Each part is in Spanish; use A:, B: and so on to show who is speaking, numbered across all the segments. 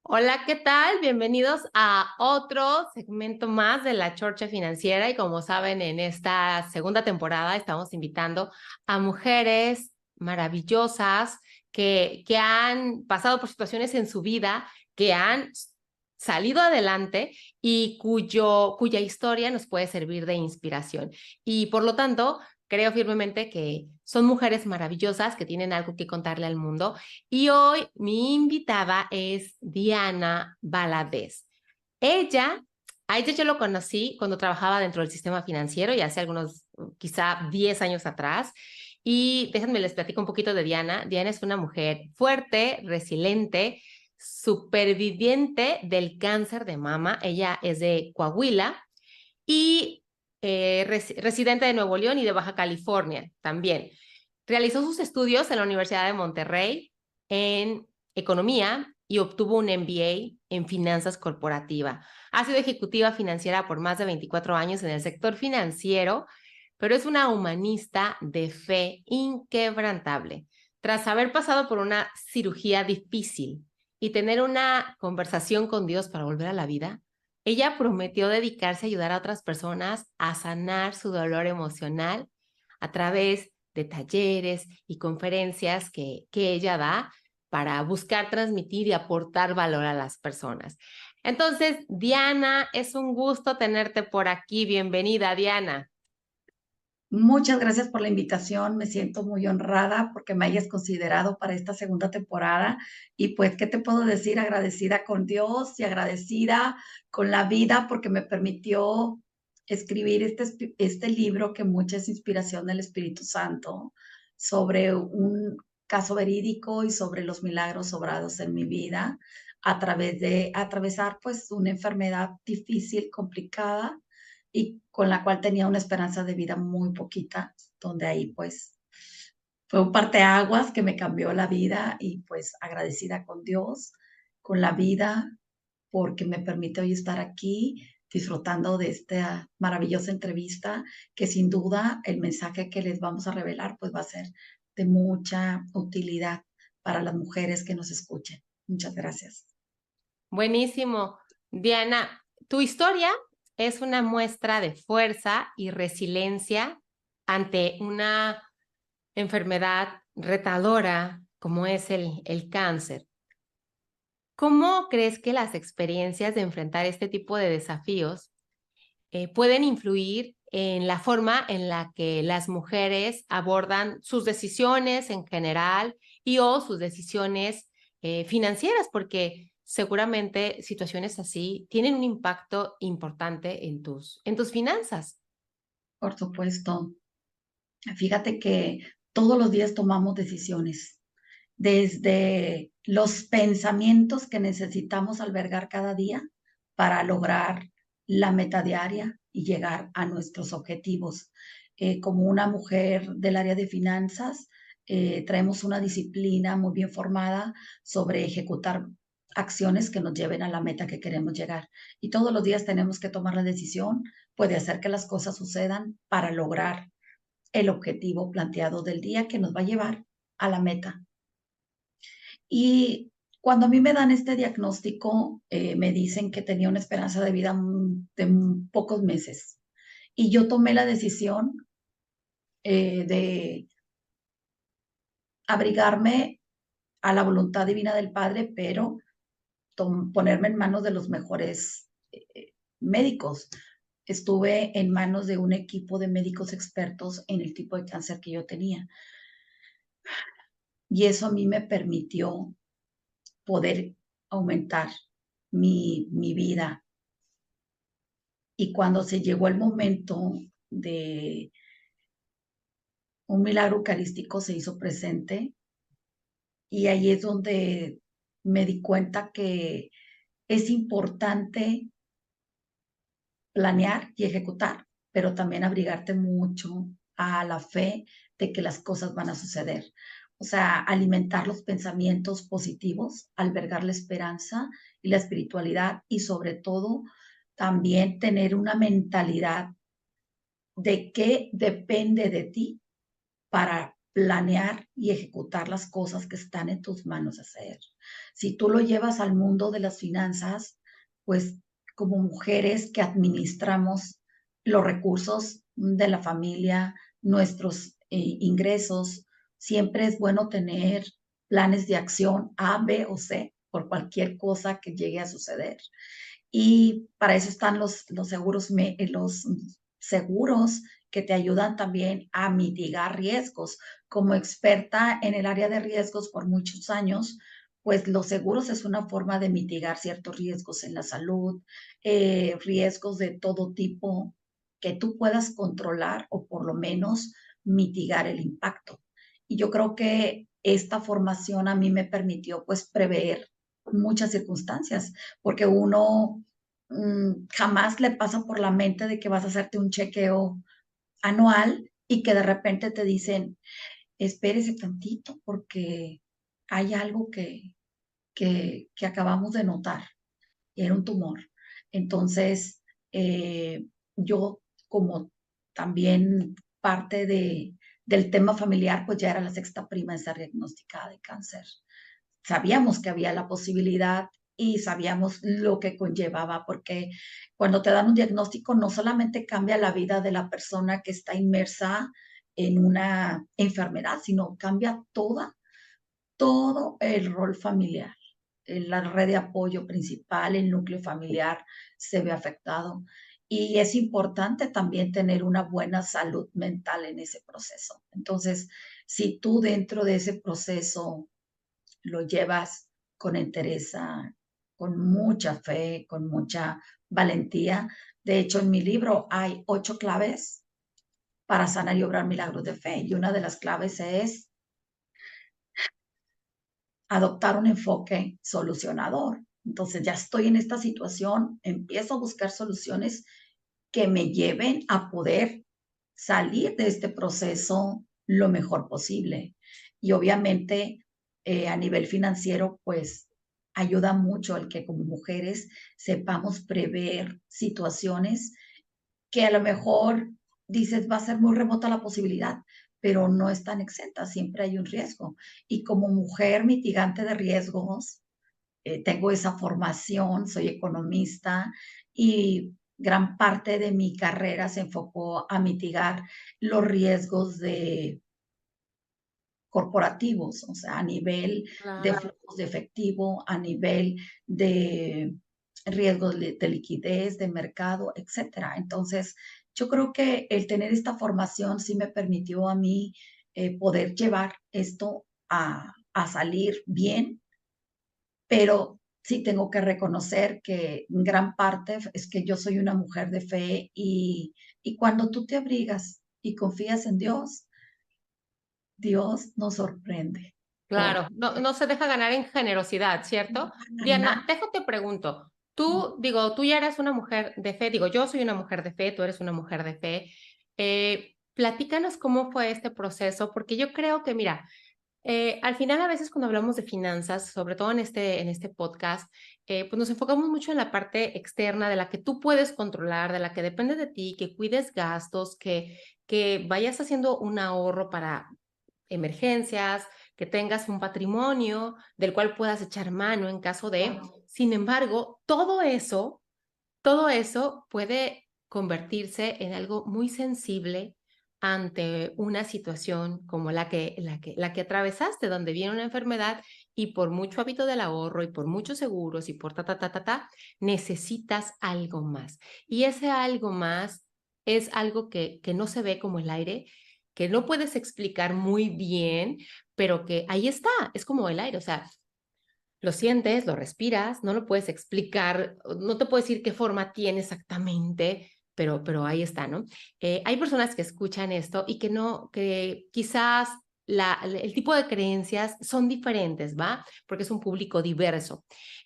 A: Hola, ¿qué tal? Bienvenidos a otro segmento más de la Chorcha Financiera y como saben, en esta segunda temporada estamos invitando a mujeres maravillosas que han pasado por situaciones en su vida, que han salido adelante y cuya historia nos puede servir de inspiración. Y por lo tanto, creo firmemente que son mujeres maravillosas que tienen algo que contarle al mundo y hoy mi invitada es Diana Valadez. Ella, a ella yo lo conocí cuando trabajaba dentro del sistema financiero y hace algunos, quizá 10 años atrás. Y déjenme les platico un poquito de Diana. Diana es una mujer fuerte, resiliente, superviviente del cáncer de mama. Ella es de Coahuila y residente de Nuevo León y de Baja California también. Realizó sus estudios en la Universidad de Monterrey en economía y obtuvo un MBA en finanzas corporativa. Ha sido ejecutiva financiera por más de 24 años en el sector financiero, pero es una humanista de fe inquebrantable. Tras haber pasado por una cirugía difícil y tener una conversación con Dios para volver a la vida, ella prometió dedicarse a ayudar a otras personas a sanar su dolor emocional a través de talleres y conferencias que ella da para buscar transmitir y aportar valor a las personas. Entonces, Diana, es un gusto tenerte por aquí. Bienvenida, Diana.
B: Muchas gracias por la invitación. Me siento muy honrada porque me hayas considerado para esta segunda temporada. Y pues, ¿qué te puedo decir? Agradecida con Dios y agradecida con la vida porque me permitió escribir este libro que mucha es inspiración del Espíritu Santo sobre un caso verídico y sobre los milagros obrados en mi vida a través de atravesar pues una enfermedad difícil, complicada y con la cual tenía una esperanza de vida muy poquita, donde ahí pues fue un parteaguas que me cambió la vida y pues agradecida con Dios, con la vida, porque me permite hoy estar aquí disfrutando de esta maravillosa entrevista, que sin duda el mensaje que les vamos a revelar pues va a ser de mucha utilidad para las mujeres que nos escuchen. Muchas gracias.
A: Buenísimo. Diana, tu historia es una muestra de fuerza y resiliencia ante una enfermedad retadora como es el cáncer. ¿Cómo crees que las experiencias de enfrentar este tipo de desafíos pueden influir en la forma en la que las mujeres abordan sus decisiones en general y o sus decisiones financieras? Porque seguramente situaciones así tienen un impacto importante en tus finanzas.
B: Por supuesto. Fíjate que todos los días tomamos decisiones, desde los pensamientos que necesitamos albergar cada día para lograr la meta diaria y llegar a nuestros objetivos. Como una mujer del área de finanzas, traemos una disciplina muy bien formada sobre ejecutar acciones que nos lleven a la meta que queremos llegar. Y todos los días tenemos que tomar la decisión, puede hacer que las cosas sucedan para lograr el objetivo planteado del día que nos va a llevar a la meta. Y cuando a mí me dan este diagnóstico, me dicen que tenía una esperanza de vida de pocos meses. Y yo tomé la decisión de abrigarme a la voluntad divina del Padre, pero ponerme en manos de los mejores médicos. Estuve en manos de un equipo de médicos expertos en el tipo de cáncer que yo tenía. Y eso a mí me permitió poder aumentar mi vida. Y cuando se llegó el momento de un milagro eucarístico se hizo presente y ahí es donde me di cuenta que es importante planear y ejecutar, pero también abrigarte mucho a la fe de que las cosas van a suceder. O sea, alimentar los pensamientos positivos, albergar la esperanza y la espiritualidad y sobre todo también tener una mentalidad de qué depende de ti para planear y ejecutar las cosas que están en tus manos hacer. Si tú lo llevas al mundo de las finanzas, pues como mujeres que administramos los recursos de la familia, nuestros ingresos, siempre es bueno tener planes de acción A, B o C por cualquier cosa que llegue a suceder. Y para eso están los seguros, los seguros que te ayudan también a mitigar riesgos. Como experta en el área de riesgos por muchos años, pues los seguros es una forma de mitigar ciertos riesgos en la salud, riesgos de todo tipo que tú puedas controlar o por lo menos mitigar el impacto. Y yo creo que esta formación a mí me permitió pues prever muchas circunstancias, porque uno jamás le pasa por la mente de que vas a hacerte un chequeo anual y que de repente te dicen, espérese tantito porque hay algo que acabamos de notar, y era un tumor. Entonces, yo como también parte del tema familiar, pues ya era la sexta prima de ser diagnosticada de cáncer. Sabíamos que había la posibilidad y sabíamos lo que conllevaba, porque cuando te dan un diagnóstico no solamente cambia la vida de la persona que está inmersa en una enfermedad, sino cambia todo el rol familiar. La red de apoyo principal, el núcleo familiar se ve afectado. Y es importante también tener una buena salud mental en ese proceso. Entonces, si tú dentro de ese proceso lo llevas con entereza, con mucha fe, con mucha valentía. De hecho, en mi libro hay 8 claves para sanar y obrar milagros de fe. Y una de las claves es adoptar un enfoque solucionador. Entonces, ya estoy en esta situación, empiezo a buscar soluciones que me lleven a poder salir de este proceso lo mejor posible. Y obviamente a nivel financiero, pues ayuda mucho el que como mujeres sepamos prever situaciones que a lo mejor dices va a ser muy remota la posibilidad, pero no están exentas, siempre hay un riesgo. Y como mujer mitigante de riesgos, tengo esa formación, soy economista y gran parte de mi carrera se enfocó a mitigar los riesgos de corporativos, o sea, a nivel de
A: Claro.
B: flujos de efectivo, a nivel de riesgos de liquidez, de mercado, etcétera. Entonces, yo creo que el tener esta formación sí me permitió a mí poder llevar esto a salir bien, pero sí tengo que reconocer que en gran parte es que yo soy una mujer de fe y cuando tú te abrigas y confías en Dios, Dios nos sorprende. Porque
A: Claro, no, no se deja ganar en generosidad, ¿cierto?
B: para
A: Diana,
B: nada.
A: déjate pregunto, tú ya eres una mujer de fe, yo soy una mujer de fe, tú eres una mujer de fe. Platícanos cómo fue este proceso, porque yo creo que, mira, al final a veces cuando hablamos de finanzas, sobre todo en este podcast, pues nos enfocamos mucho en la parte externa de la que tú puedes controlar, de la que depende de ti, que cuides gastos, que vayas haciendo un ahorro para emergencias, que tengas un patrimonio del cual puedas echar mano en caso de. Sin embargo, todo eso puede convertirse en algo muy sensible ante una situación como la que atravesaste, donde viene una enfermedad y por mucho hábito del ahorro y por muchos seguros y por necesitas algo más. Y ese algo más es algo que no se ve como el aire, que no puedes explicar muy bien, pero que ahí está, es como el aire, o sea, lo sientes, lo respiras, no lo puedes explicar, no te puedo decir qué forma tiene exactamente, pero ahí está, ¿no? Hay personas que escuchan esto y que no, que quizás el tipo de creencias son diferentes, ¿va? Porque es un público diverso.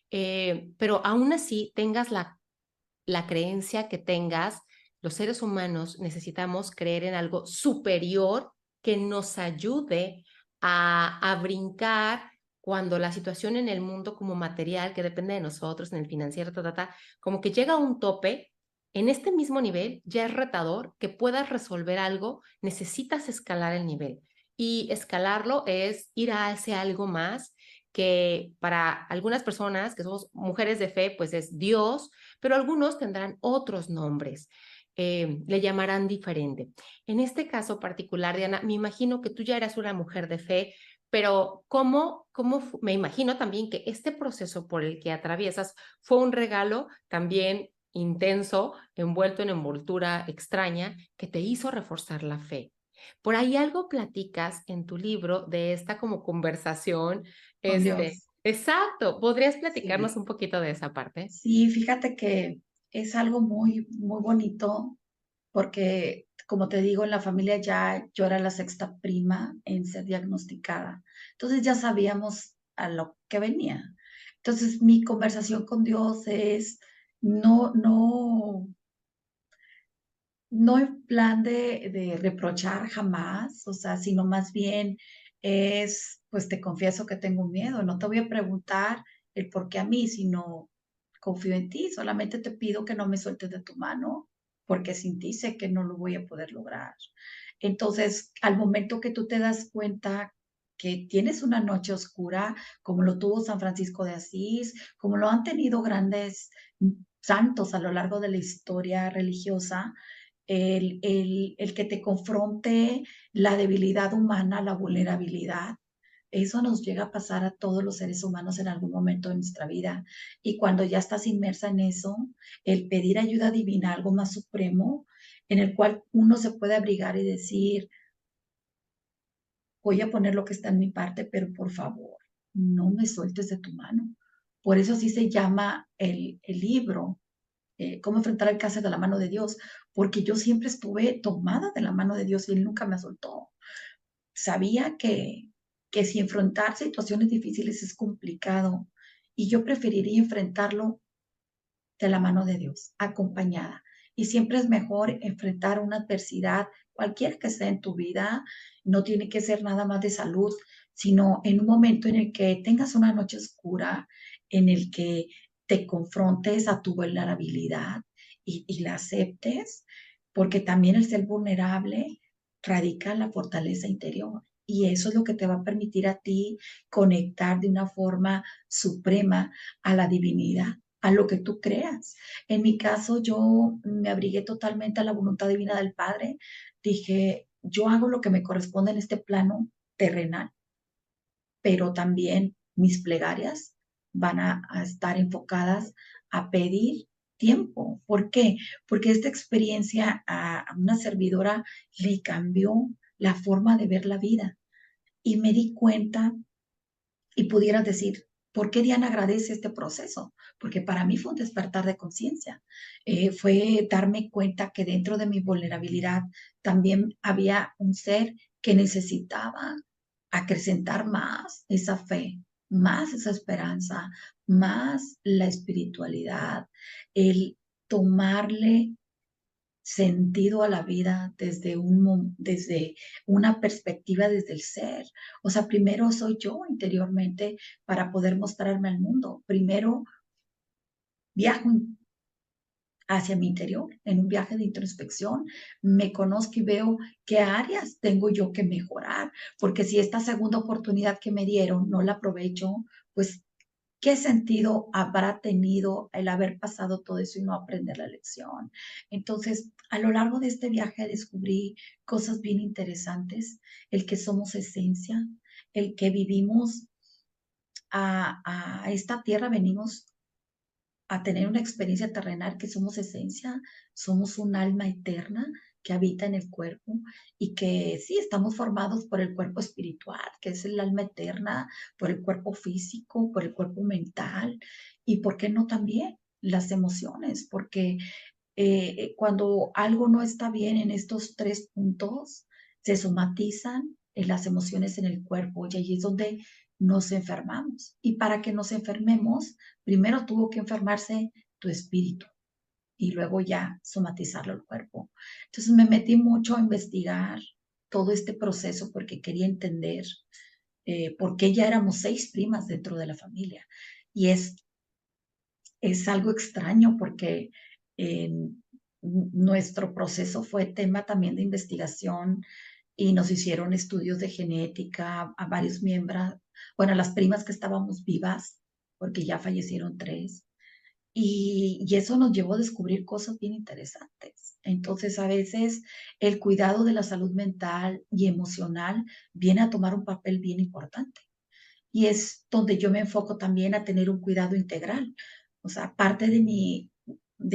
A: Pero aún así, tengas la creencia que tengas, los seres humanos necesitamos creer en algo superior que nos ayude a brincar cuando la situación en el mundo como material que depende de nosotros, en el financiero, como que llega a un tope, en este mismo nivel ya es retador que puedas resolver algo, necesitas escalar el nivel. Y escalarlo es ir a ese algo más que para algunas personas que somos mujeres de fe, pues es Dios, pero algunos tendrán otros nombres, le llamarán diferente. En este caso particular, Diana, me imagino que tú ya eras una mujer de fe, pero me imagino también que este proceso por el que atraviesas fue un regalo también intenso, envuelto en envoltura extraña, que te hizo reforzar la fe. Por ahí algo platicas en tu libro de esta como conversación,
B: con Dios.
A: exacto, ¿podrías
B: Sí,
A: platicarnos un poquito de esa parte?
B: sí, fíjate que es algo muy, muy bonito porque, como te digo, en la familia ya yo era la sexta prima en ser diagnosticada. Entonces ya sabíamos a lo que venía. Entonces mi conversación con Dios es no, no, no en plan de reprochar jamás, o sea, sino más bien es, pues te confieso que tengo miedo, no te voy a preguntar el por qué a mí, sino confío en ti, solamente te pido que no me sueltes de tu mano, porque sin ti sé que no lo voy a poder lograr. Entonces, al momento que tú te das cuenta que tienes una noche oscura, como lo tuvo San Francisco de Asís, como lo han tenido grandes santos a lo largo de la historia religiosa, el que te confronte la debilidad humana, la vulnerabilidad, eso nos llega a pasar a todos los seres humanos en algún momento de nuestra vida. Y cuando ya estás inmersa en eso, el pedir ayuda divina, algo más supremo, en el cual uno se puede abrigar y decir, voy a poner lo que está en mi parte, pero por favor, no me sueltes de tu mano. Por eso así se llama el libro, cómo enfrentar el cáncer de la mano de Dios, porque yo siempre estuve tomada de la mano de Dios y Él nunca me soltó. Sabía que si enfrentar situaciones difíciles es complicado y yo preferiría enfrentarlo de la mano de Dios, acompañada. Y siempre es mejor enfrentar una adversidad, cualquiera que sea en tu vida, no tiene que ser nada más de salud, sino en un momento en el que tengas una noche oscura, en el que te confrontes a tu vulnerabilidad y la aceptes, porque también el ser vulnerable radica en la fortaleza interior. Y eso es lo que te va a permitir a ti conectar de una forma suprema a la divinidad, a lo que tú creas. En mi caso, yo me abrigué totalmente a la voluntad divina del Padre. Dije, yo hago lo que me corresponde en este plano terrenal, pero también mis plegarias van a estar enfocadas a pedir tiempo. ¿Por qué? Porque esta experiencia a una servidora le cambió la forma de ver la vida y me di cuenta y pudieras decir, ¿por qué Diana agradece este proceso? Porque para mí fue un despertar de conciencia. Fue darme cuenta que dentro de mi vulnerabilidad también había un ser que necesitaba acrecentar más esa fe, más esa esperanza, más la espiritualidad, el tomarle sentido a la vida desde una perspectiva desde el ser. O sea, primero soy yo interiormente para poder mostrarme al mundo. Primero viajo hacia mi interior, en un viaje de introspección, me conozco y veo qué áreas tengo yo que mejorar, porque si esta segunda oportunidad que me dieron no la aprovecho, pues ¿qué sentido habrá tenido el haber pasado todo eso y no aprender la lección? Entonces, a lo largo de este viaje descubrí cosas bien interesantes, el que somos esencia, el que vivimos a esta tierra, venimos a tener una experiencia terrenal, que somos esencia, somos un alma eterna que habita en el cuerpo y que sí, estamos formados por el cuerpo espiritual, que es el alma eterna, por el cuerpo físico, por el cuerpo mental y, ¿por qué no también las emociones? Porque cuando algo no está bien en estos tres puntos, se somatizan en las emociones en el cuerpo y allí es donde nos enfermamos. Y para que nos enfermemos, primero tuvo que enfermarse tu espíritu y luego ya somatizarlo el cuerpo. Entonces me metí mucho a investigar todo este proceso porque quería entender por qué ya éramos seis primas dentro de la familia. Y es algo extraño porque nuestro proceso fue tema también de investigación y nos hicieron estudios de genética a varios miembros, bueno, las primas que estábamos vivas, porque ya fallecieron 3, y eso nos llevó a descubrir cosas bien interesantes. Entonces, a veces el cuidado de la salud mental y emocional viene a tomar un papel bien importante. Y es donde yo me enfoco también a tener un cuidado integral. O sea, parte de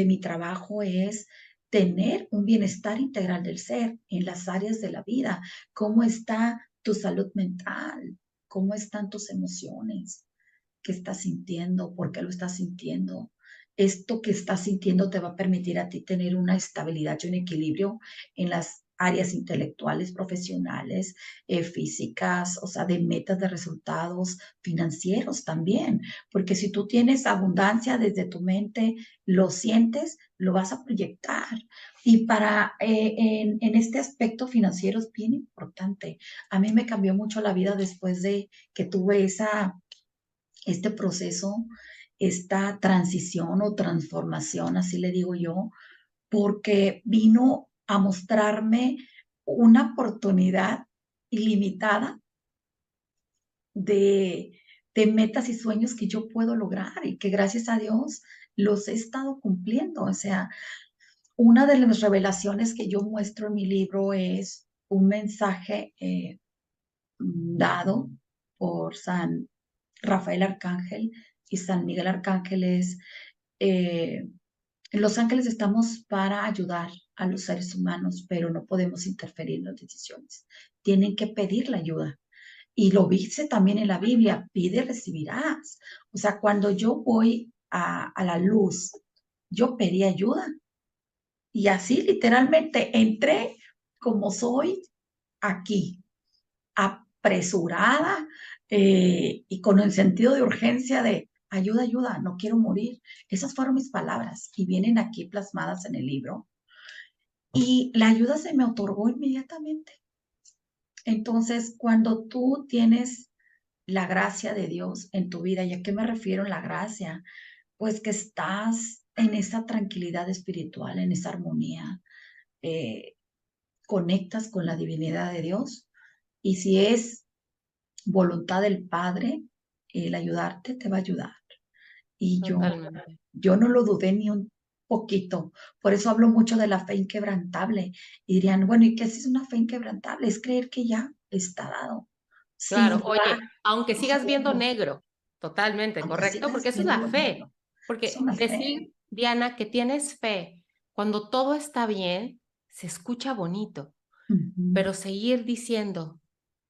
B: mi trabajo es tener un bienestar integral del ser en las áreas de la vida. ¿Cómo está tu salud mental? ¿Cómo están tus emociones? ¿Qué estás sintiendo? ¿Por qué lo estás sintiendo? Esto que estás sintiendo te va a permitir a ti tener una estabilidad y un equilibrio en las áreas intelectuales, profesionales, físicas, o sea, de metas de resultados financieros también, porque si tú tienes abundancia desde tu mente, lo sientes, lo vas a proyectar. Y en este aspecto financiero es bien importante. A mí me cambió mucho la vida después de que tuve este proceso, esta transición o transformación, así le digo yo, porque vino a mostrarme una oportunidad ilimitada de, de metas y sueños que yo puedo lograr y que gracias a Dios los he estado cumpliendo. O sea, una de las revelaciones que yo muestro en mi libro es un mensaje dado por San Rafael Arcángel y San Miguel Arcángel es, eh, en los ángeles estamos para ayudar a los seres humanos, pero no podemos interferir en las decisiones. Tienen que pedir la ayuda. Y lo dice también en la Biblia, pide, recibirás. O sea, cuando yo voy a la luz, yo pedí ayuda. Y así literalmente entré como soy aquí, apresurada y con el sentido de urgencia de ayuda, ayuda, no quiero morir. Esas fueron mis palabras y vienen aquí plasmadas en el libro. Y la ayuda se me otorgó inmediatamente. Entonces, cuando tú tienes la gracia de Dios en tu vida, ¿y a qué me refiero en la gracia? Pues que estás en esa tranquilidad espiritual, en esa armonía, eh, conectas con la divinidad de Dios. Y si es voluntad del Padre, el ayudarte te va a ayudar. Y
A: Totalmente.
B: yo no lo dudé ni un poquito. Por eso hablo mucho de la fe inquebrantable. Y dirían, bueno, ¿y qué es una fe inquebrantable? Es creer que ya está dado, sin
A: Claro,
B: dudar
A: oye, aunque
B: un
A: sigas viendo
B: segundo,
A: negro, totalmente,
B: aunque
A: correcto, porque
B: sigas
A: eso es
B: viendo
A: la
B: lo
A: fe.
B: negro. Es
A: Porque
B: una fe.
A: decir, Diana, que tienes fe cuando todo está bien, se escucha bonito,
B: Ujú.
A: pero seguir diciendo,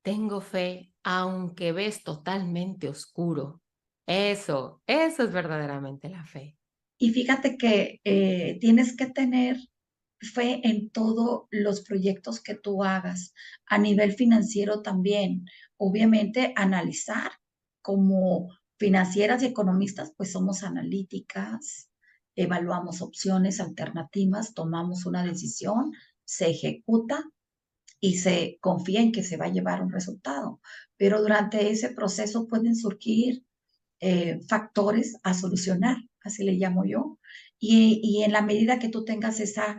A: tengo fe, aunque ves totalmente oscuro, eso es verdaderamente la fe.
B: Y fíjate que tienes que tener fe en todos los proyectos que tú hagas, a nivel financiero también. Obviamente, analizar como financieras y economistas, pues somos analíticas, evaluamos opciones, alternativas, tomamos una decisión, se ejecuta y se confía en que se va a llevar un resultado. Pero durante ese proceso pueden surgir factores a solucionar, así le llamo yo. Y en la medida que tú tengas esas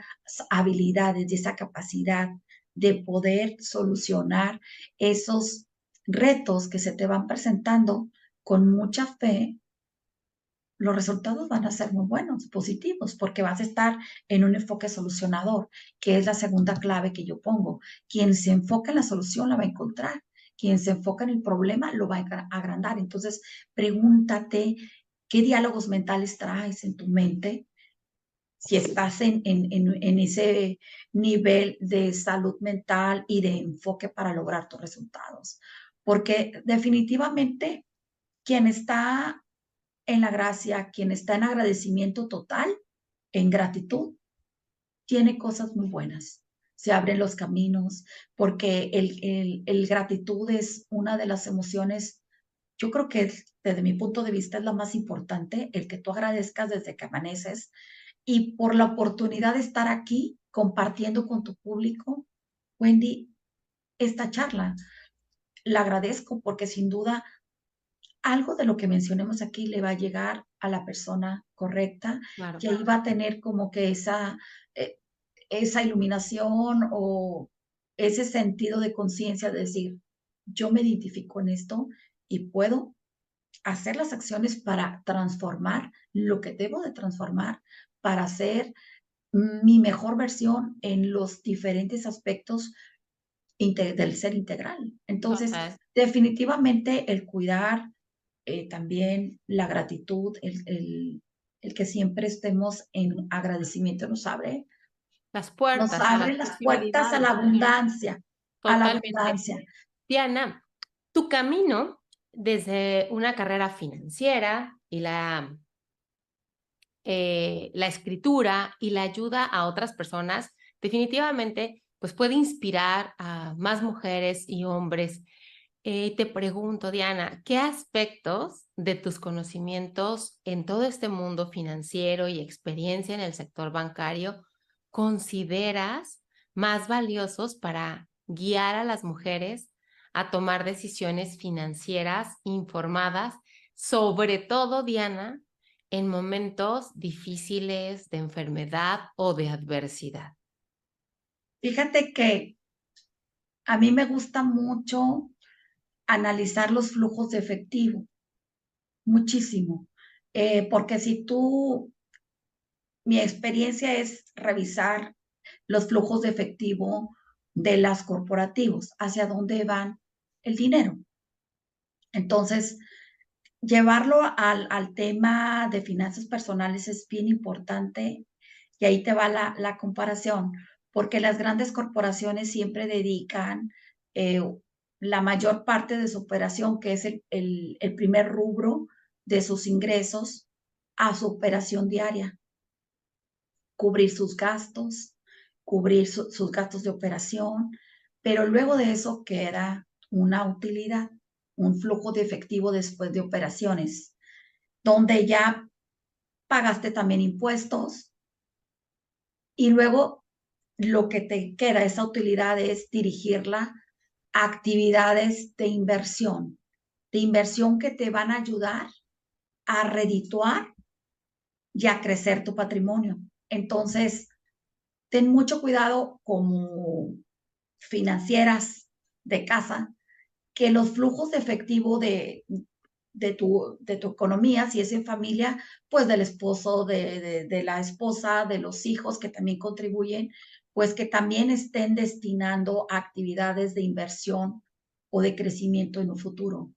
B: habilidades y esa capacidad de poder solucionar esos retos que se te van presentando con mucha fe, los resultados van a ser muy buenos, positivos, porque vas a estar en un enfoque solucionador, que es la segunda clave que yo pongo. Quien se enfoca en la solución la va a encontrar. Quien se enfoca en el problema lo va a agrandar. Entonces, pregúntate qué diálogos mentales traes en tu mente si estás en ese nivel de salud mental y de enfoque para lograr tus resultados. Porque definitivamente quien está en la gracia, quien está en agradecimiento total, en gratitud, tiene cosas muy buenas. Se abren los caminos, porque el gratitud es una de las emociones, yo creo que desde mi punto de vista es la más importante, el que tú agradezcas desde que amaneces y por la oportunidad de estar aquí compartiendo con tu público, Wendy, esta charla. La agradezco porque sin duda algo de lo que mencionemos aquí le va a llegar a la persona correcta y
A: Claro.
B: ahí va a tener como que eh, esa iluminación o ese sentido de conciencia de decir, yo me identifico en esto y puedo hacer las acciones para transformar lo que debo de transformar, para ser mi mejor versión en los diferentes aspectos del ser integral. Entonces,
A: Total.
B: definitivamente el cuidar, también la gratitud, el que siempre estemos en agradecimiento
A: Las
B: nos
A: puertas a las
B: abre las puertas
A: posibilidades.
B: a la
A: Totalmente.
B: abundancia.
A: Diana, tu camino desde una carrera financiera y la escritura y la ayuda a otras personas, definitivamente, pues puede inspirar a más mujeres y hombres. Te pregunto, Diana, ¿qué aspectos de tus conocimientos en todo este mundo financiero y experiencia en el sector bancario consideras más valiosos para guiar a las mujeres a tomar decisiones financieras informadas, sobre todo, Diana, en momentos difíciles de enfermedad o de adversidad?
B: Fíjate que a mí me gusta mucho analizar los flujos de efectivo, muchísimo, porque si tú mi experiencia es revisar los flujos de efectivo de las corporativos, hacia dónde van el dinero. Entonces, llevarlo al tema de finanzas personales es bien importante y ahí te va la comparación, porque las grandes corporaciones siempre dedican eh, la mayor parte de su operación, que es el primer rubro de sus ingresos, a su operación diaria, cubrir sus gastos, cubrir sus gastos de operación, pero luego de eso queda una utilidad, un flujo de efectivo después de operaciones, donde ya pagaste también impuestos y luego lo que te queda, esa utilidad es dirigirla a actividades de inversión que te van a ayudar a redituar y a crecer tu patrimonio. Entonces, ten mucho cuidado como financieras de casa, que los flujos de efectivo de tu economía, si es en familia, pues del esposo, de la esposa, de los hijos que también contribuyen, pues que también estén destinando a actividades de inversión o de crecimiento en un futuro,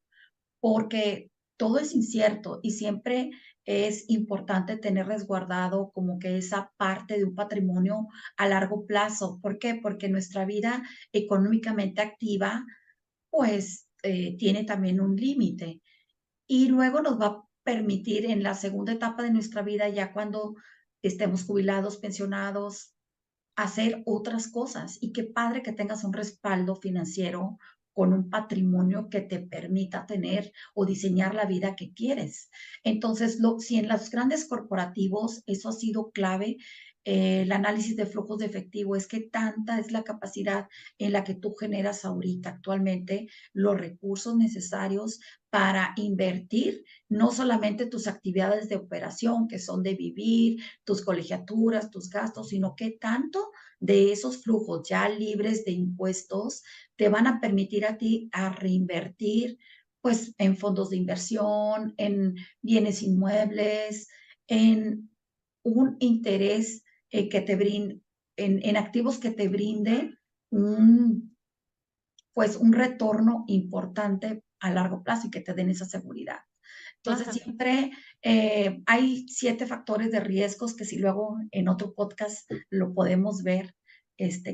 B: porque todo es incierto y siempre es importante tener resguardado como que esa parte de un patrimonio a largo plazo. ¿Por qué? Porque nuestra vida económicamente activa, pues tiene también un límite y luego nos va a permitir en la segunda etapa de nuestra vida, ya cuando estemos jubilados, pensionados, hacer otras cosas. Y qué padre que tengas un respaldo financiero con un patrimonio que te permita tener o diseñar la vida que quieres. Entonces, si en los grandes corporativos eso ha sido clave, el análisis de flujos de efectivo es que tanta es la capacidad en la que tú generas ahorita actualmente los recursos necesarios para invertir no solamente tus actividades de operación, que son de vivir, tus colegiaturas, tus gastos, sino que tanto de esos flujos ya libres de impuestos te van a permitir a ti a reinvertir pues en fondos de inversión, en bienes inmuebles, en un interés que te brinde, en activos que te brinden un, pues un retorno importante a largo plazo y que te den esa seguridad. Entonces,
A: Claro.
B: siempre hay 7 factores de riesgos que si luego en otro podcast lo podemos ver,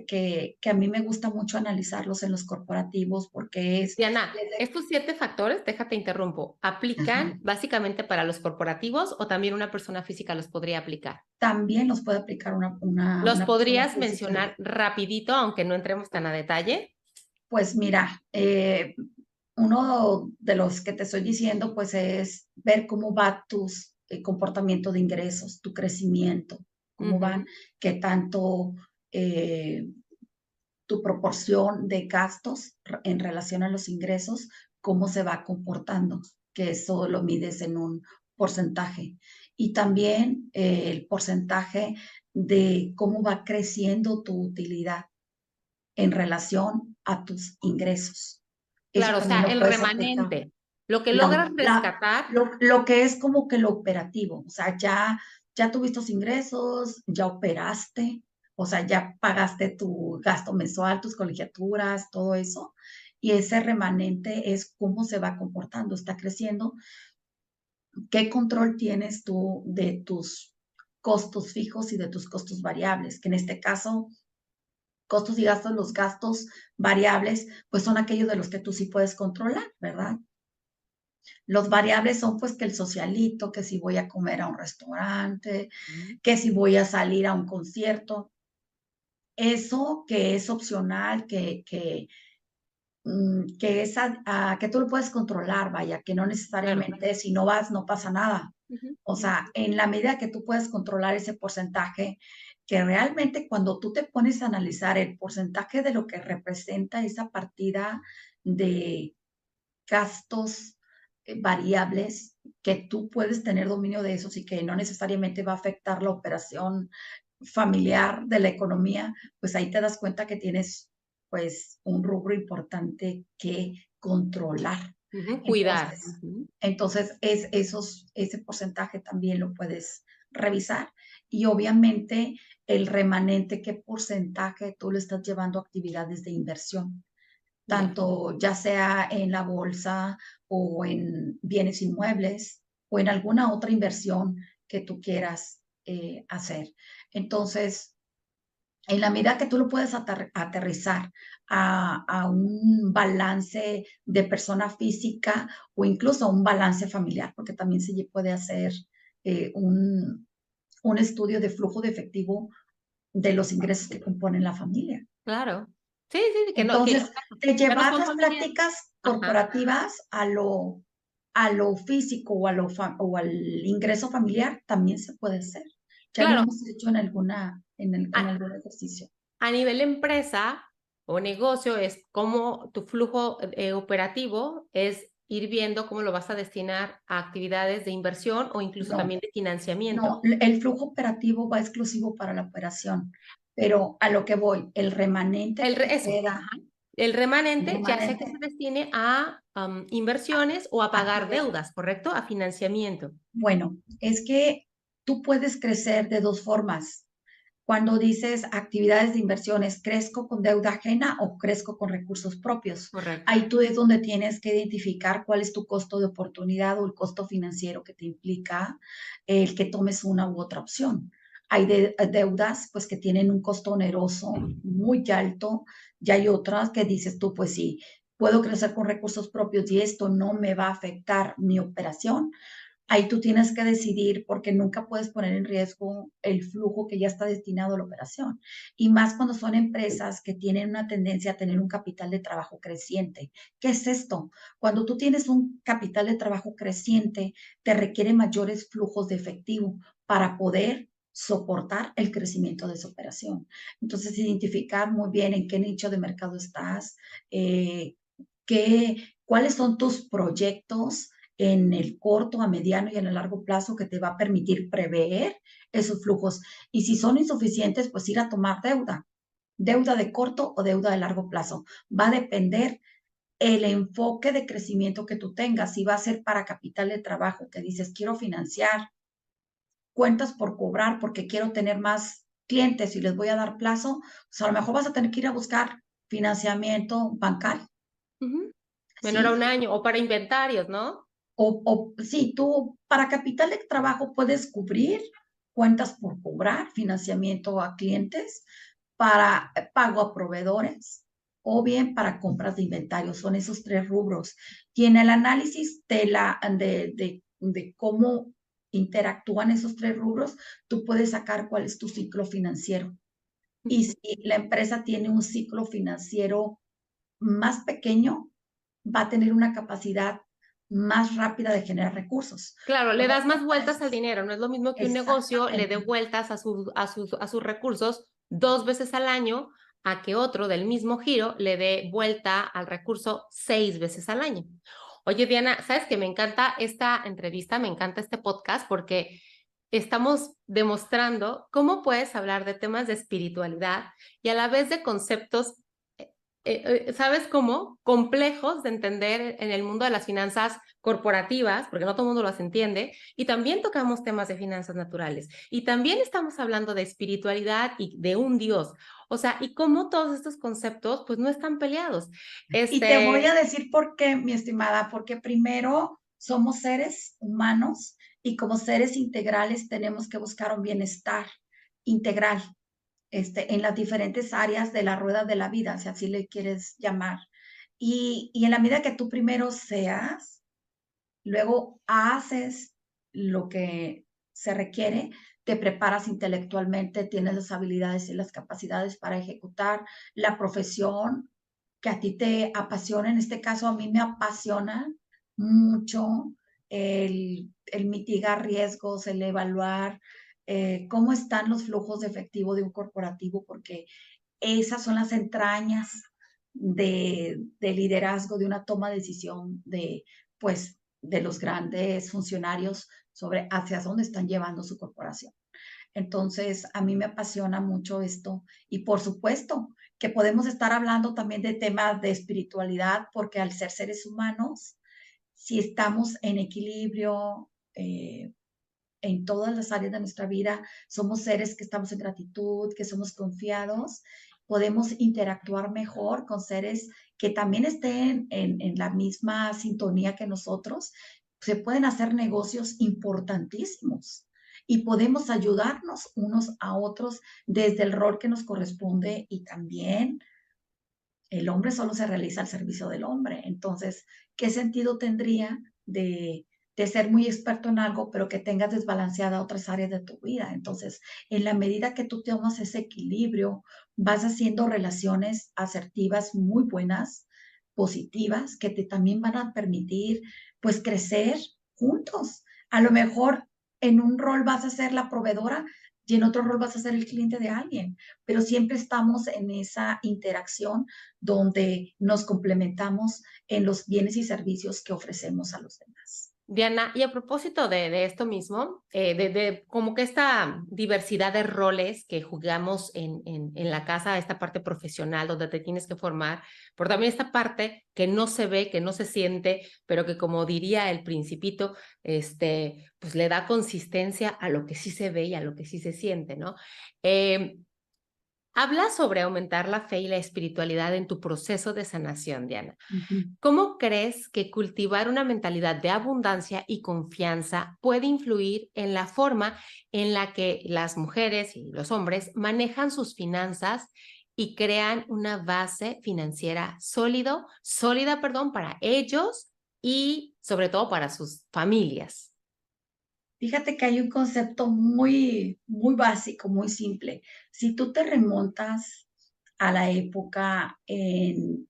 B: que a mí me gusta mucho analizarlos en los corporativos porque es
A: Diana,
B: desde,
A: estos 7 factores, déjate interrumpo,
B: ajá,
A: ¿aplican básicamente para los corporativos o también una persona física los podría aplicar?
B: también los puede aplicar
A: ¿Los
B: una persona
A: podrías
B: física.
A: mencionar rapidito, aunque no entremos tan a detalle?
B: Pues mira, uno de los que te estoy diciendo, pues es ver cómo va tu comportamiento de ingresos, tu crecimiento, cómo
A: Ujú.
B: van, qué tanto eh, tu proporción de gastos en relación a los ingresos, cómo se va comportando, que eso lo mides en un porcentaje. Y también el porcentaje de cómo va creciendo tu utilidad en relación a tus ingresos. Eso
A: Claro, o
B: también
A: sea,
B: lo
A: el
B: puedes aplicar.
A: remanente. Lo que
B: La,
A: logras
B: la,
A: rescatar.
B: lo que es como que lo operativo, o sea, ya tuviste tus ingresos, ya operaste, o sea, ya pagaste tu gasto mensual, tus colegiaturas, todo eso, y ese remanente es cómo se va comportando, está creciendo. ¿Qué control tienes tú de tus costos fijos y de tus costos variables? Que en este caso, costos y gastos, los gastos variables, pues son aquellos de los que tú sí puedes controlar, ¿verdad? Los variables son pues que el socialito, que si voy a comer a un restaurante, que si voy a salir a un concierto. Eso que es opcional, que tú lo puedes controlar, vaya, que no
A: Claro.
B: necesariamente si no vas no pasa nada.
A: Ujú.
B: O sea, en la medida que tú puedes controlar ese porcentaje, que realmente cuando tú te pones a analizar el porcentaje de lo que representa esa partida de gastos variables, que tú puedes tener dominio de esos y que no necesariamente va a afectar la operación familiar de la economía, pues ahí te das cuenta que tienes pues un rubro importante que controlar.
A: Ujú. Cuidar.
B: Entonces,
A: Ujú.
B: ese porcentaje también lo puedes revisar y obviamente el remanente, qué porcentaje tú le estás llevando a actividades de inversión,
A: Ya.
B: tanto ya sea en la bolsa o en bienes inmuebles o en alguna otra inversión que tú quieras hacer. Entonces, en la medida que tú lo puedes aterrizar a un balance de persona física o incluso a un balance familiar, porque también se puede hacer eh, un, un estudio de flujo de efectivo de los ingresos que componen la familia.
A: Claro. Sí, sí, sí, que no, que
B: Entonces, de
A: ya no
B: llevar
A: son
B: las
A: familias.
B: prácticas
A: Ajá.
B: corporativas a lo físico o al ingreso familiar también se puede hacer. Ya lo
A: Claro,
B: hemos hecho en
A: a,
B: algún ejercicio.
A: a nivel empresa o negocio es como tu flujo operativo es ir viendo cómo lo vas a destinar a actividades de inversión o incluso
B: No,
A: también de financiamiento.
B: no, el flujo operativo va exclusivo para la operación, pero a lo que voy, el remanente que te
A: Eso,
B: queda,
A: ajá. El
B: el
A: remanente ya sea que se
B: remanente,
A: destine a inversiones o a pagar
B: actividad.
A: deudas, ¿correcto? A financiamiento.
B: Bueno, es que tú puedes crecer de dos formas. Cuando dices actividades de inversiones, ¿crezco con deuda ajena o crezco con recursos propios?
A: Correcto.
B: Ahí tú es donde tienes que identificar cuál es tu costo de oportunidad o el costo financiero que te implica el que tomes una u otra opción. Hay deudas pues que tienen un costo oneroso muy alto y hay otras que dices tú, pues sí, puedo crecer con recursos propios y esto no me va a afectar mi operación. Ahí tú tienes que decidir porque nunca puedes poner en riesgo el flujo que ya está destinado a la operación. Y más cuando son empresas que tienen una tendencia a tener un capital de trabajo creciente. ¿Qué es esto? Cuando tú tienes un capital de trabajo creciente, te requiere mayores flujos de efectivo para poder soportar el crecimiento de esa operación. Entonces, identificar muy bien en qué nicho de mercado estás, eh, cuáles son tus proyectos en el corto, a mediano y en el largo plazo que te va a permitir prever esos flujos. Y si son insuficientes, pues ir a tomar deuda de corto o deuda de largo plazo. Va a depender el enfoque de crecimiento que tú tengas. Si va a ser para capital de trabajo, que dices, quiero financiar cuentas por cobrar porque quiero tener más clientes y les voy a dar plazo, pues a lo mejor vas a tener que ir a buscar financiamiento bancario,
A: Ujú. Menor a un
B: ¿sí?
A: año o para inventarios, ¿no?
B: Sí, tú para capital de trabajo puedes cubrir cuentas por cobrar, financiamiento a clientes, para pago a proveedores o bien para compras de inventario. Son esos tres rubros. Y en el análisis de cómo interactúan esos tres rubros, tú puedes sacar cuál es tu ciclo financiero. Y
A: Ujú.
B: si la empresa tiene un ciclo financiero más pequeño, va a tener una capacidad más rápida de generar recursos.
A: Claro, le
B: Cuando
A: das
B: hay
A: más vueltas al
B: empresas,
A: dinero. No es lo mismo que un negocio le dé
B: exactamente,
A: vueltas a sus recursos 2 veces al año a que otro del mismo giro le dé vuelta al recurso 6 veces al año. Oye, Diana, ¿sabes que me encanta esta entrevista? Me encanta este podcast porque estamos demostrando cómo puedes hablar de temas de espiritualidad y a la vez de conceptos, ¿sabes cómo? Complejos de entender en el mundo de las finanzas corporativas, porque no todo el mundo las entiende, y también tocamos temas de finanzas naturales, y también estamos hablando de espiritualidad y de un Dios. O sea, y cómo todos estos conceptos, pues, no están peleados.
B: Y te voy a
A: Este,
B: decir por qué, mi estimada, porque primero somos seres humanos y como seres integrales tenemos que buscar un bienestar integral, en las diferentes áreas de la rueda de la vida, si así le quieres llamar. Y en la medida que tú primero seas, luego haces lo que se requiere, te preparas intelectualmente, tienes las habilidades y las capacidades para ejecutar la profesión que a ti te apasiona. En este caso, a mí me apasiona mucho el mitigar riesgos, el evaluar cómo están los flujos de efectivo de un corporativo, porque esas son las entrañas de liderazgo, de una toma de decisión pues, de los grandes funcionarios sobre hacia dónde están llevando su corporación. Entonces, a mí me apasiona mucho esto y por supuesto que podemos estar hablando también de temas de espiritualidad, porque al ser seres humanos, si estamos en equilibrio en todas las áreas de nuestra vida, somos seres que estamos en gratitud, que somos confiados, podemos interactuar mejor con seres que también estén en la misma sintonía que nosotros. Se pueden hacer negocios importantísimos y podemos ayudarnos unos a otros desde el rol que nos corresponde y también el hombre solo se realiza al servicio del hombre. Entonces, ¿qué sentido tendría de ser muy experto en algo, pero que tengas desbalanceada otras áreas de tu vida? Entonces, en la medida que tú tomas ese equilibrio, vas haciendo relaciones asertivas muy buenas, positivas, que te también van a permitir, pues, crecer juntos. A lo mejor en un rol vas a ser la proveedora y en otro rol vas a ser el cliente de alguien, pero siempre estamos en esa interacción donde nos complementamos en los bienes y servicios que ofrecemos a los demás.
A: Diana, y a propósito de esto mismo, de como que esta diversidad de roles que jugamos en la casa, esta parte profesional donde te tienes que formar, pero también esta parte que no se ve, que no se siente, pero que como diría el Principito, pues le da consistencia a lo que sí se ve y a lo que sí se siente, ¿no? Eh, Habla sobre aumentar la fe y la espiritualidad en tu proceso de sanación, Diana.
B: Ujú.
A: ¿Cómo crees que cultivar una mentalidad de abundancia y confianza puede influir en la forma en la que las mujeres y los hombres manejan sus finanzas y crean una base financiera sólida, perdón, para ellos y sobre todo para sus familias?
B: Fíjate que hay un concepto muy, muy básico, muy simple. Si tú te remontas a la época del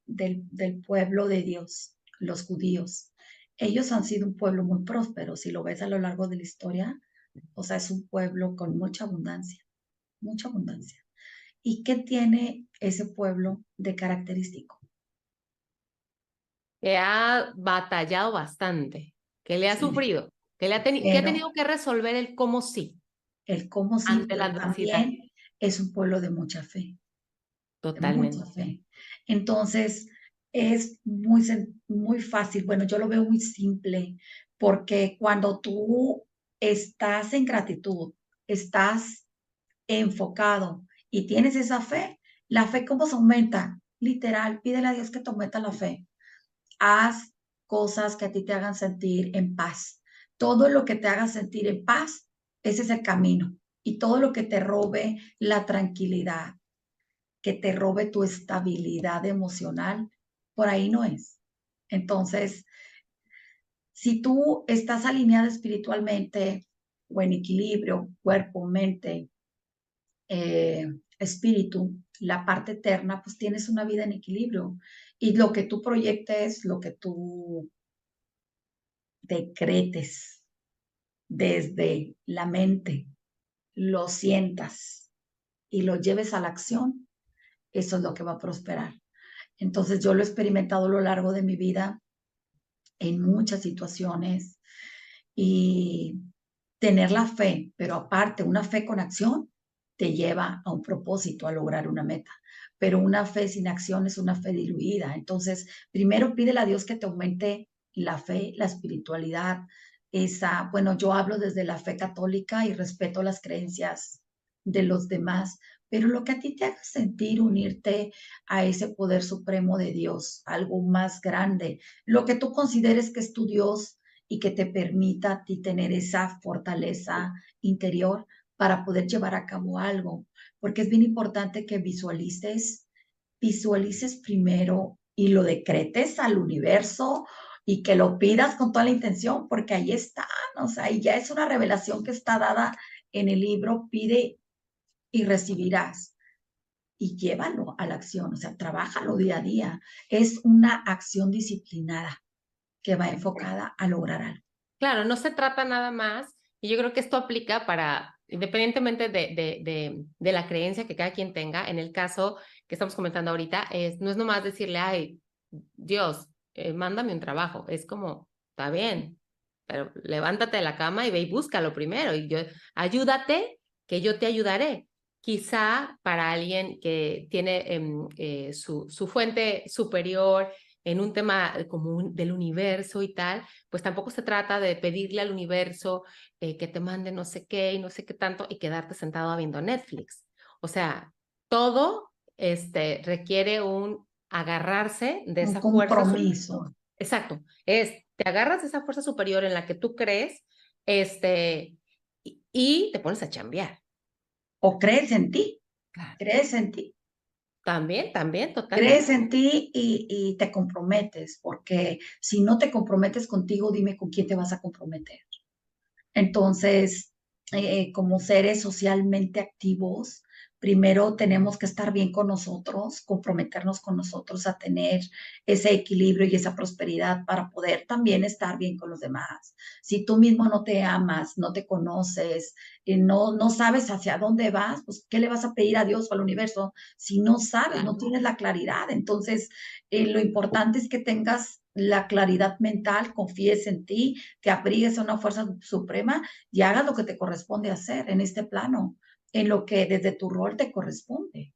B: pueblo de Dios, los judíos, ellos han sido un pueblo muy próspero. Si lo ves a lo largo de la historia, o sea, es un pueblo con mucha abundancia, mucha abundancia. ¿Y qué tiene ese pueblo de característico?
A: Que ha batallado bastante, que le ha
B: Sí,
A: sufrido, que ha
B: pero
A: tenido que resolver el cómo sí
B: el cómo sí,
A: ante la
B: pero
A: adversidad.
B: también es un pueblo de mucha
A: Totalmente.
B: fe. Entonces, es muy, muy fácil. Bueno, yo lo veo muy simple, porque cuando tú estás en gratitud, estás enfocado y tienes esa fe, la fe, ¿cómo se aumenta? Literal, pídele a Dios que te aumenta la fe. Haz cosas que a ti te hagan sentir en paz. Todo lo que te haga sentir en paz, ese es el camino. Y todo lo que te robe la tranquilidad, que te robe tu estabilidad emocional, por ahí no es. Entonces, si tú estás alineado espiritualmente o en equilibrio, cuerpo, mente, eh, espíritu, la parte eterna, pues tienes una vida en equilibrio. Y lo que tú proyectes, lo que tú decretes desde la mente, lo sientas y lo lleves a la acción, eso es lo que va a prosperar. Entonces yo lo he experimentado a lo largo de mi vida en muchas situaciones y tener la fe, pero aparte una fe con acción te lleva a un propósito, a lograr una meta. Pero una fe sin acción es una fe diluida. Entonces, primero pídele a Dios que te aumente la fe, la espiritualidad, bueno, yo hablo desde la fe católica y respeto las creencias de los demás, pero lo que a ti te haga sentir unirte a ese poder supremo de Dios, algo más grande, lo que tú consideres que es tu Dios y que te permita a ti tener esa fortaleza interior para poder llevar a cabo algo, porque es bien importante que visualices primero y lo decretes al universo y que lo pidas con toda la intención, porque ahí está, o sea, y ya es una revelación que está dada en el libro, pide y recibirás. Y llévalo a la acción, o sea, trabájalo día a día. Es una acción disciplinada que va enfocada a lograr algo.
A: Claro, no se trata nada más, y yo creo que esto aplica para, independientemente de la creencia que cada quien tenga, en el caso que estamos comentando ahorita, no es nomás decirle, ay, Dios, mándame un trabajo, es como, está bien, pero levántate de la cama y ve y búscalo primero, y yo, ayúdate, que yo te ayudaré. Quizá para alguien que tiene su fuente superior en un tema como del universo y tal, pues tampoco se trata de pedirle al universo que te mande no sé qué y no sé qué tanto y quedarte sentado viendo Netflix. O sea, todo requiere un agarrarse de
B: Un
A: esa fuerza.
B: compromiso.
A: Exacto, te agarras de esa fuerza superior en la que tú crees, y te pones a chambear.
B: O crees en ti,
A: Claro.
B: crees en ti.
A: También,
B: Crees
A: totalmente.
B: en ti y te comprometes, porque si no te comprometes contigo, dime con quién te vas a comprometer. Entonces, como seres socialmente activos, primero tenemos que estar bien con nosotros, comprometernos con nosotros a tener ese equilibrio y esa prosperidad para poder también estar bien con los demás. Si tú mismo no te amas, no te conoces, no sabes hacia dónde vas, pues ¿qué le vas a pedir a Dios o al universo si no sabes, no
A: Claro.
B: tienes la claridad? Entonces, lo importante es que tengas la claridad mental, confíes en ti, te abrigues a una fuerza suprema y hagas lo que te corresponde hacer en este plano, en lo que desde tu rol te corresponde.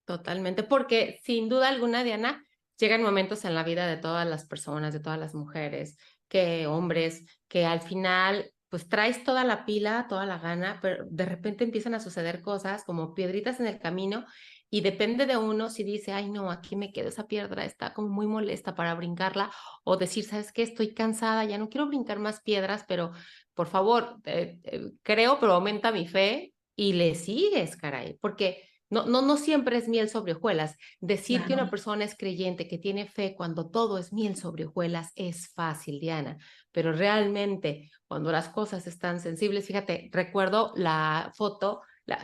A: Totalmente, porque sin duda alguna, Diana, llegan momentos en la vida de todas las personas, de todas las mujeres, que hombres, que al final, pues traes toda la pila, toda la gana, pero de repente empiezan a suceder cosas como piedritas en el camino y depende de uno si dice, ay, no, aquí me quedo, esa piedra está como muy molesta para brincarla, o decir, ¿sabes qué? Estoy cansada, ya no quiero brincar más piedras, pero por favor, creo, pero aumenta mi fe y le sigues, caray, porque no siempre es miel sobre hojuelas. Decir que una
B: Claro.
A: persona es creyente, que tiene fe cuando todo es miel sobre hojuelas es fácil, Diana, pero realmente cuando las cosas están sensibles, fíjate, recuerdo la foto,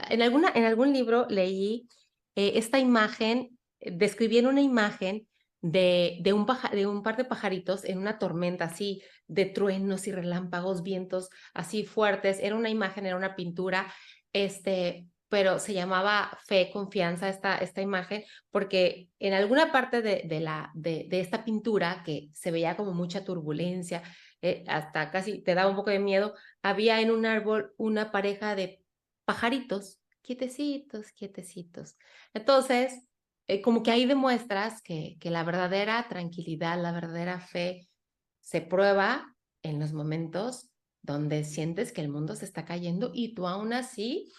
A: en algún libro leí esta imagen, describían una imagen de un par de pajaritos en una tormenta así, de truenos y relámpagos, vientos así fuertes. Era una imagen, era una pintura, pero se llamaba Fe, Confianza esta imagen, porque en alguna parte de esta pintura, que se veía como mucha turbulencia, hasta casi te daba un poco de miedo, había en un árbol una pareja de pajaritos, quietecitos, quietecitos. Entonces, como que ahí demuestras que la verdadera tranquilidad, la verdadera fe se prueba en los momentos donde sientes que el mundo se está cayendo y tú aún así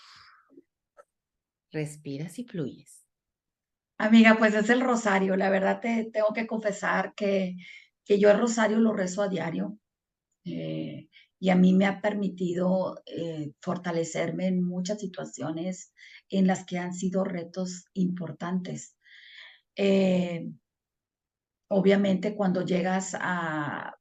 A: respiras y fluyes.
B: Amiga, pues es el rosario. La verdad te tengo que confesar que yo el rosario lo rezo a diario. Y a mí me ha permitido fortalecerme en muchas situaciones en las que han sido retos importantes. Eh, Obviamente, cuando llegas a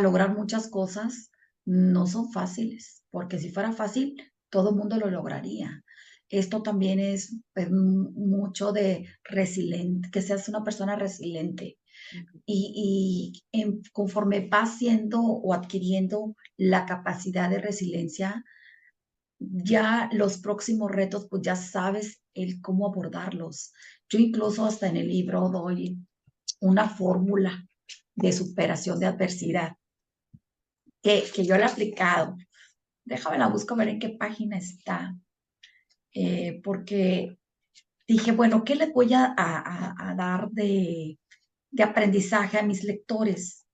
B: lograr muchas cosas, no son fáciles, porque si fuera fácil, todo el mundo lo lograría. Esto también es pues, mucho de resiliente, que seas una persona resiliente. Conforme vas siendo o adquiriendo la capacidad de resiliencia, ya los próximos retos, pues ya sabes el cómo abordarlos. Yo incluso hasta en el libro doy una fórmula de superación de adversidad que yo la he aplicado. Déjame la busco a ver en qué página está, porque dije, bueno, ¿qué les voy a dar de aprendizaje a mis lectores,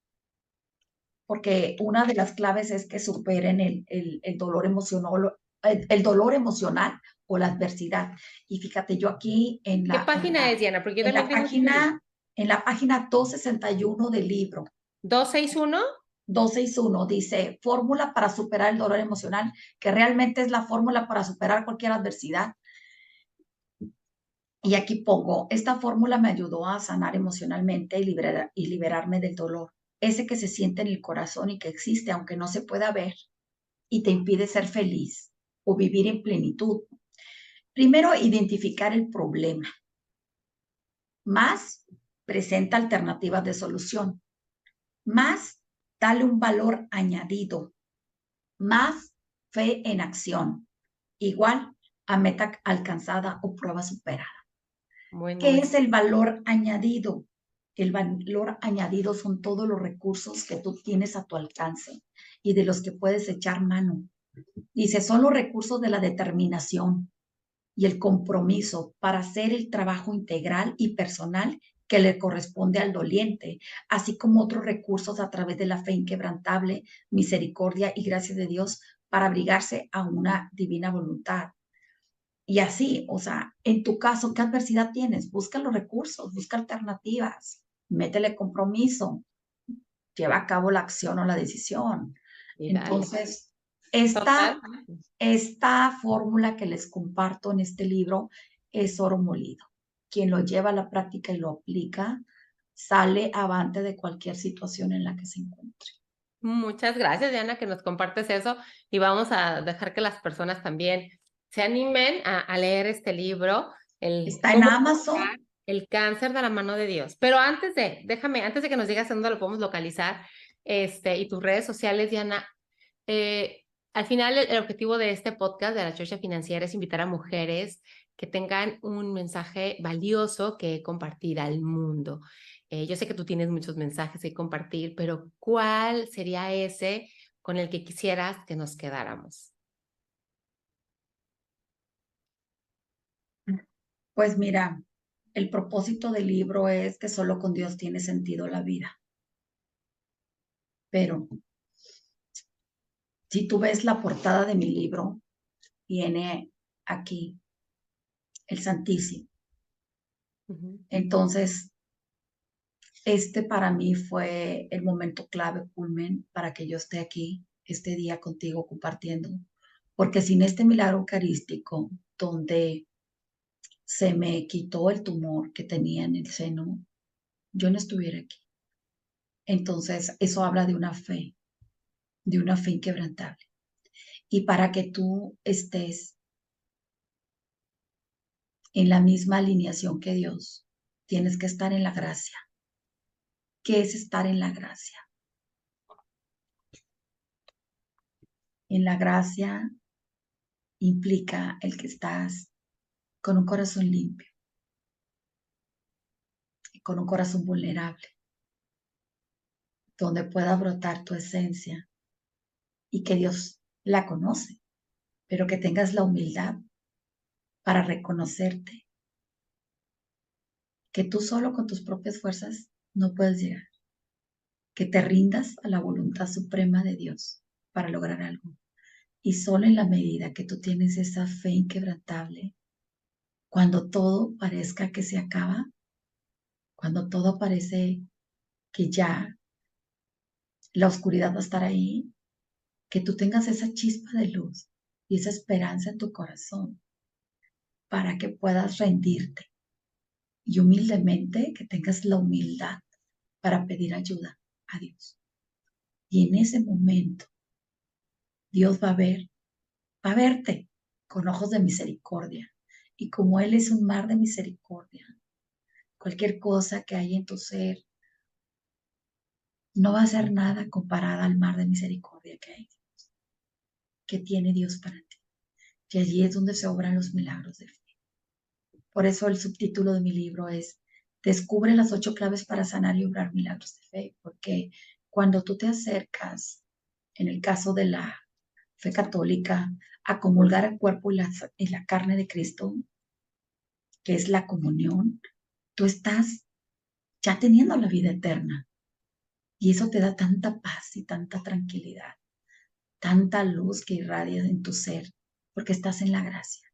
B: porque una de las claves es que superen el dolor emocional, el dolor emocional o la adversidad. Y fíjate, yo aquí
A: ¿Qué página es, Diana? Porque yo
B: en
A: también
B: la
A: tengo este libro.
B: página, en la página 261 del libro,
A: 261.
B: 261 dice, fórmula para superar el dolor emocional, que realmente es la fórmula para superar cualquier adversidad. Y aquí pongo, esta fórmula me ayudó a sanar emocionalmente y liberarme del dolor, ese que se siente en el corazón y que existe aunque no se pueda ver y te impide ser feliz o vivir en plenitud. Primero, identificar el problema. Más, presenta alternativas de solución. Más, dale un valor añadido. Más, fe en acción. Igual a meta alcanzada o prueba superada. ¿Qué es
A: Buenísimo.
B: el valor añadido? El valor añadido son todos los recursos que tú tienes a tu alcance y de los que puedes echar mano. Dice, son los recursos de la determinación y el compromiso para hacer el trabajo integral y personal que le corresponde al doliente, así como otros recursos a través de la fe inquebrantable, misericordia y gracia de Dios para abrigarse a una divina voluntad. Y así, o sea, en tu caso, ¿qué adversidad tienes? Busca los recursos, busca alternativas, métele compromiso, lleva a cabo la acción o la decisión.
A: Y dale.
B: Entonces,
A: Total.
B: esta fórmula que les comparto en este libro es oro molido. Quien lo lleva a la práctica y lo aplica, sale avante de cualquier situación en la que se encuentre.
A: Muchas gracias, Diana, que nos compartes eso y vamos a dejar que las personas también se animen a leer este libro, el
B: Está en
A: cómo
B: Amazon.
A: curar el cáncer de la mano de Dios. Pero antes de que nos digas en dónde lo podemos localizar, y tus redes sociales, Diana, eh, al final el objetivo de este podcast de la Chorcha Financiera es invitar a mujeres que tengan un mensaje valioso que compartir al mundo. Yo sé que tú tienes muchos mensajes que compartir, pero ¿cuál sería ese con el que quisieras que nos quedáramos?
B: Pues mira, el propósito del libro es que solo con Dios tiene sentido la vida. Pero si tú ves la portada de mi libro, viene aquí el Santísimo.
A: Ujú.
B: Entonces, este para mí fue el momento clave, culmen, para que yo esté aquí este día contigo compartiendo. Porque sin este milagro eucarístico, donde se me quitó el tumor que tenía en el seno, yo no estuviera aquí. Entonces, eso habla de una fe inquebrantable. Y para que tú estés en la misma alineación que Dios, tienes que estar en la gracia. ¿Qué es estar en la gracia? En la gracia implica el que estás con un corazón limpio, con un corazón vulnerable, donde pueda brotar tu esencia y que Dios la conoce, pero que tengas la humildad para reconocerte que tú solo con tus propias fuerzas no puedes llegar, que te rindas a la voluntad suprema de Dios para lograr algo. Y solo en la medida que tú tienes esa fe inquebrantable, cuando todo parezca que se acaba, cuando todo parece que ya la oscuridad va a estar ahí, que tú tengas esa chispa de luz y esa esperanza en tu corazón para que puedas rendirte y humildemente que tengas la humildad para pedir ayuda a Dios. Y en ese momento Dios va a verte con ojos de misericordia. Y como Él es un mar de misericordia, cualquier cosa que hay en tu ser no va a ser nada comparada al mar de misericordia que tiene Dios para ti. Y allí es donde se obran los milagros de fe. Por eso el subtítulo de mi libro es Descubre las 8 claves para sanar y obrar milagros de fe, porque cuando tú te acercas, en el caso de la fe católica, a comulgar el cuerpo y la carne de Cristo, que es la comunión, tú estás ya teniendo la vida eterna. Y eso te da tanta paz y tanta tranquilidad, tanta luz que irradia en tu ser, porque estás en la gracia.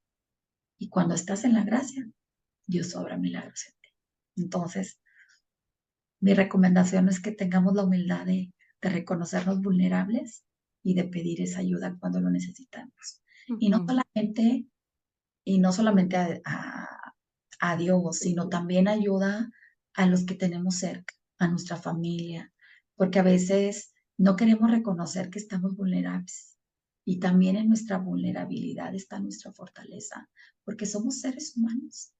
B: Y cuando estás en la gracia, Dios obra milagros en ti. Entonces, mi recomendación es que tengamos la humildad de reconocernos vulnerables y de pedir esa ayuda cuando lo necesitamos. Y no
A: Ujú.
B: solamente, y no solamente a Dios, sino también ayuda a los que tenemos cerca, a nuestra familia, porque a veces no queremos reconocer que estamos vulnerables. Y también en nuestra vulnerabilidad está nuestra fortaleza, porque somos seres humanos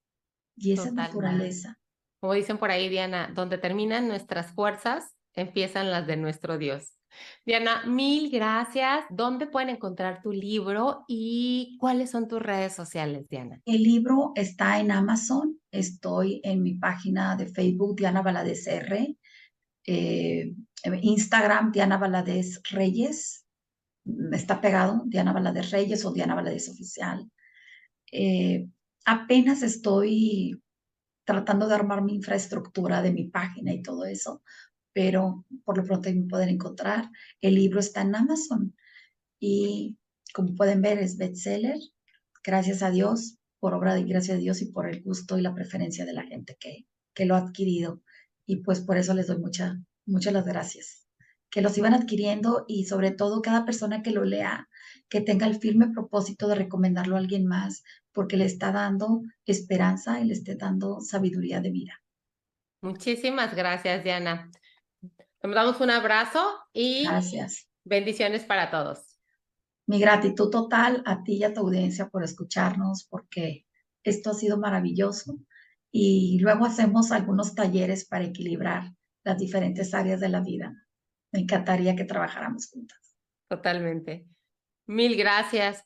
B: y esa es
A: Totalmente.
B: naturaleza.
A: Como dicen por ahí, Diana, donde terminan nuestras fuerzas, empiezan las de nuestro Dios. Diana, mil gracias. ¿Dónde pueden encontrar tu libro y cuáles son tus redes sociales, Diana?
B: El libro está en Amazon, estoy en mi página de Facebook, Diana Valadez R, eh, Instagram, Diana Valadez Reyes, está pegado, Diana Valadez Reyes o Diana Valadez Oficial. Eh, Apenas estoy tratando de armar mi infraestructura de mi página y todo eso, pero por lo pronto ahí me pueden encontrar. El libro está en Amazon y como pueden ver es bestseller, gracias a Dios, por obra de gracia de Dios y por el gusto y la preferencia de la gente que lo ha adquirido. Y pues por eso les doy muchas las gracias. Que los iban adquiriendo y sobre todo cada persona que lo lea, que tenga el firme propósito de recomendarlo a alguien más, porque le está dando esperanza y le esté dando sabiduría de vida.
A: Muchísimas gracias, Diana. Te damos un abrazo y
B: Gracias.
A: bendiciones para todos.
B: Mi gratitud total a ti y a tu audiencia por escucharnos, porque esto ha sido maravilloso. Y luego hacemos algunos talleres para equilibrar las diferentes áreas de la vida. Me encantaría que trabajáramos juntas.
A: Totalmente. Mil gracias.